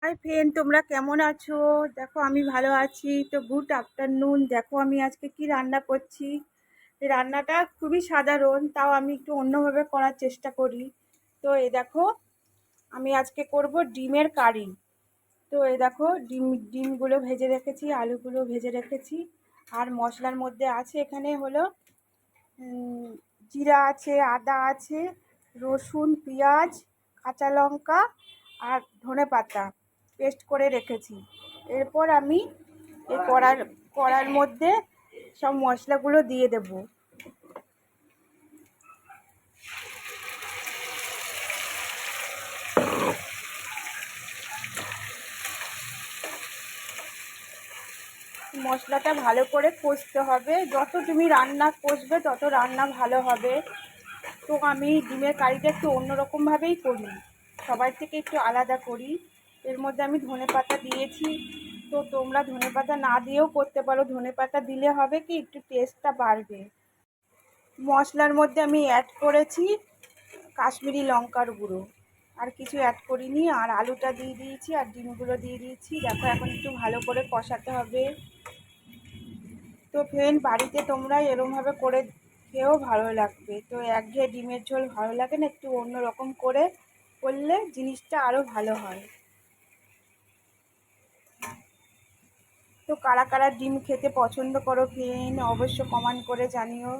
Hi friend, তোমরা কেমন আছো? দেখো আমি ভালো আছি। তো গুড আফটারনুন। দেখো আমি আজকে কি রান্না করছি। এই রান্নাটা খুবই সাধারণ, তাও আমি একটু অন্যভাবে করার চেষ্টা করি। তো এই দেখো, আমি আজকে করব ডিমের কারি। তো এই দেখো, ডিমগুলো ভেজে রেখেছি, আলুগুলো ভেজে রেখেছি। আর মশলার মধ্যে আছে এখানে হলো জিরা আছে, আদা আছে, রসুন, পেঁয়াজ, কাঁচা লঙ্কা আর ধনেপাতা পেস্ট করে রেখেছি। এরপর আমি এই কড়ার মধ্যে সব মশলাগুলো দিয়ে দেব। মশলাটা ভালো করে কষতে হবে। যত তুমি রান্না কষবে তত রান্না ভালো হবে। তো আমি ডিমের কারিটা একটু অন্যরকমভাবেই করি, সবার থেকে একটু আলাদা করি। এর মধ্যে আমি ধনেপাতা দিয়েছি। তো তোমরা ধনেপাতা না দিয়েও করতে পারো, ধনেপাতা দিলে হবে কি একটু টেস্টটা বাড়বে। মশলার মধ্যে আমি অ্যাড করেছি কাশ্মীরি লঙ্কার গুঁড়ো, আর কিছু অ্যাড করিনি। আর আলুটা দিয়ে দিয়েছি আর ডিমগুলো দিয়ে দিয়েছি। দেখো এখন একটু ভালো করে কষাতে হবে। তো ফ্রেন্ড, বাড়িতে তোমরা এরমভাবে করে খেয়েও ভালো লাগবে। তো একঘেয়ে ডিমের ঝোল ভালো লাগে না, একটু অন্য রকম করে করলে জিনিসটা আরও ভালো হয়। তো কারা কারা ডিম খেতে পছন্দ করো ফ্রেন্ড, অবশ্য কমেন্ট করে জানিও।